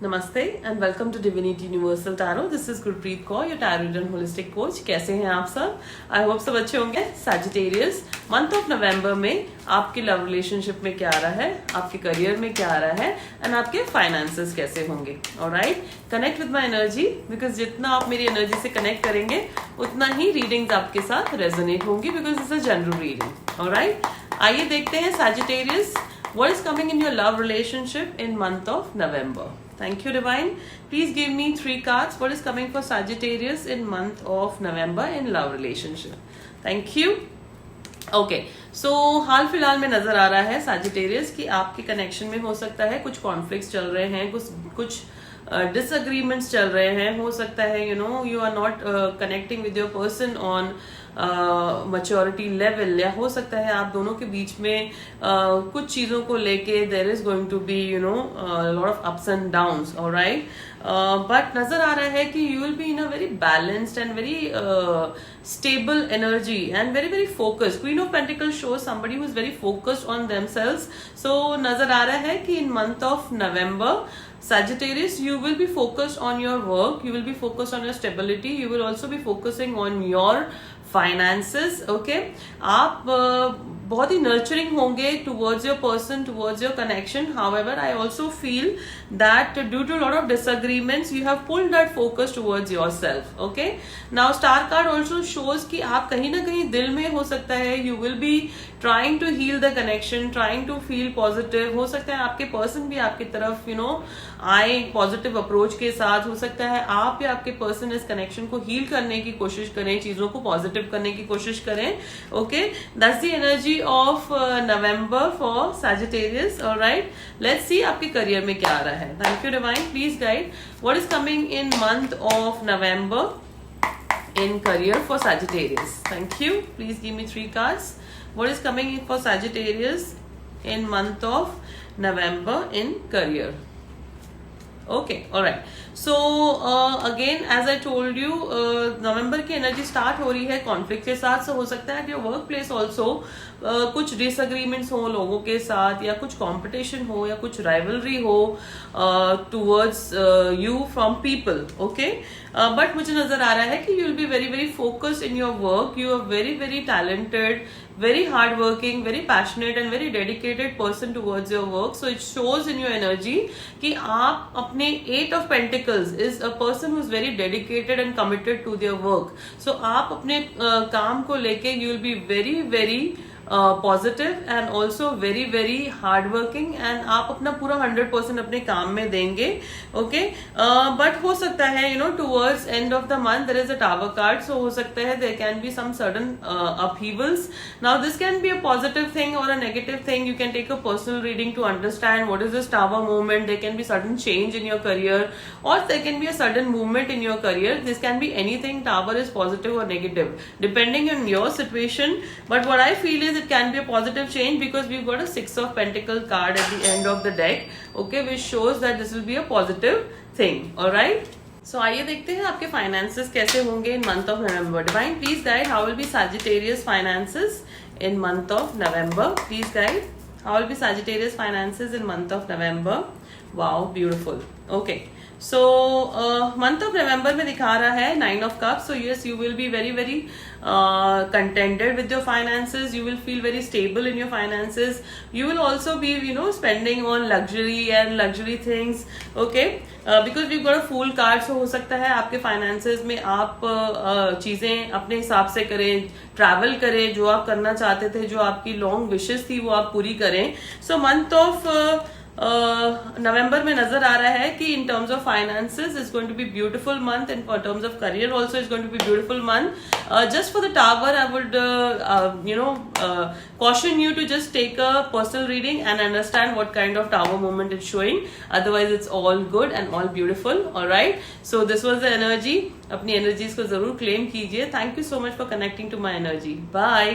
नमस्ते and welcome to Divinity Universal Tarot. This is Gurpreet Kaur, your tarot and holistic coach. कैसे हैं आप सब? आई होप सब अच्छे होंगे। सैजिटेरियस, मंथ ऑफ नवंबर में आपके लव रिलेशनशिप में क्या आ रहा है, आपके करियर में क्या आ रहा है एंड आपके फाइनेंसेस कैसे होंगे। Alright, connect with my energy, because जितना आप मेरी एनर्जी से कनेक्ट करेंगे उतना ही रीडिंग्स आपके साथ रेजोनेट होंगी, because it's a general reading. Alright, आइए देखते हैं Sagittarius, what is coming in your love relationship in month of November. Thank you, Divine. Please give me 3 cards. What is coming for Sagittarius in month of November in love relationship? Thank you. Okay, so हाल फिलहाल में नजर आ रहा है Sagittarius कि आपके connection में हो सकता है कुछ कॉन्फ्लिक्ट्स चल रहे हैं, कुछ डिसएग्रीमेंट्स चल रहे हैं। हो सकता है you are not connecting with your person on maturity level, या हो सकता है आप दोनों के बीच में कुछ चीजों को लेके there is going to be lot of ups and downs. Alright, but नजर आ रहा है कि you will be in a very balanced and very stable energy and very very focused. Queen of pentacles shows somebody who is very focused on themselves. So नजर आ रहा है कि in month of November Sagittarius, you will be focused on your work, you will be focused on your stability, you will also be focusing on your finances. Okay, आप बहुत ही nurturing होंगे towards your person, towards your connection. However, I also feel that due to a lot of disagreements, you have pulled that focus towards yourself. Okay, now star card also shows कि आप कहीं ना कहीं दिल में हो सकता है you will be trying to heal the connection, trying to feel positive. हो सकता है आपके person भी आपकी तरफ आए पॉजिटिव अप्रोच के साथ। हो सकता है आप या आपके पर्सन इस कनेक्शन को हील करने की कोशिश करें, चीजों को पॉजिटिव करने की कोशिश करें। Okay, that's the energy of November for Sagittarius. Alright, let's see आपके करियर में क्या आ रहा है। Thank you divine, please guide what is coming in month of November in career for Sagittarius. Thank you. Please give me 3 cards. What is coming in for Sagittarius in month of November in career? Okay, all right. So again, as I told you, नवंबर की energy start हो रही है conflict के साथ। So हो सकता है कि वर्क प्लेस ऑल्सो कुछ डिसएग्रीमेंट्स हो लोगों के साथ, या कुछ कंपटीशन हो, या कुछ राइवलरी हो towards you from people. Okay, but मुझे नजर आ रहा है कि you will be very very focused in your work. You are very very talented, very hardworking, very passionate and very dedicated person towards your work. So it shows in your energy कि आप अपने 8 of Pentacles is a person who is very dedicated and committed to their work. So आप अपने काम को लेके you will be very very positive and also very very hard working, and आप अपना पूरा 100% अपने काम में देंगे। ओके, बट हो सकता है towards end of the month there is a tower card. So हो सकता है there can be some sudden upheavals. Now this can be a positive thing और a negative thing. You can take a personal reading to understand what is this tower movement. There can be sudden change in your career और there can be a sudden movement in your career. This can be anything. Tower is positive और negative depending on your situation, but what I feel is it can be a positive change because we've got a 6 of Pentacles card at the end of the deck, okay, which shows that this will be a positive thing. All right, so आइए देखते हैं आपके finances कैसे होंगे in month of November. Divine, please guide how will be Sagittarius finances in month of November. Please guide how will be Sagittarius finances in month of November. Wow, beautiful. Okay, so month of November में दिखा रहा है 9 of Cups. So yes, you will be very very contented with your finances. You will feel very stable in your finances. You will also be spending on luxury and luxury things. Okay, because we've got a Fool card. So हो सकता है आपके finances में आप चीजें अपने हिसाब से करें, ट्रैवल करें, जो आप करना चाहते थे, जो आपकी लॉन्ग विशेस थी वो आप पूरी करें। सो मंथ ऑफ नवंबर में नजर आ रहा है कि in terms of finances is going to be beautiful month, and for terms of career also is going to be beautiful month. Just for the tower I would caution you to just take a personal reading and understand what kind of tower movement it's showing. Otherwise it's all good and all beautiful. All right, so this was the energy. अपनी energies को जरूर claim कीजिए. Thank you so much for connecting to my energy. Bye.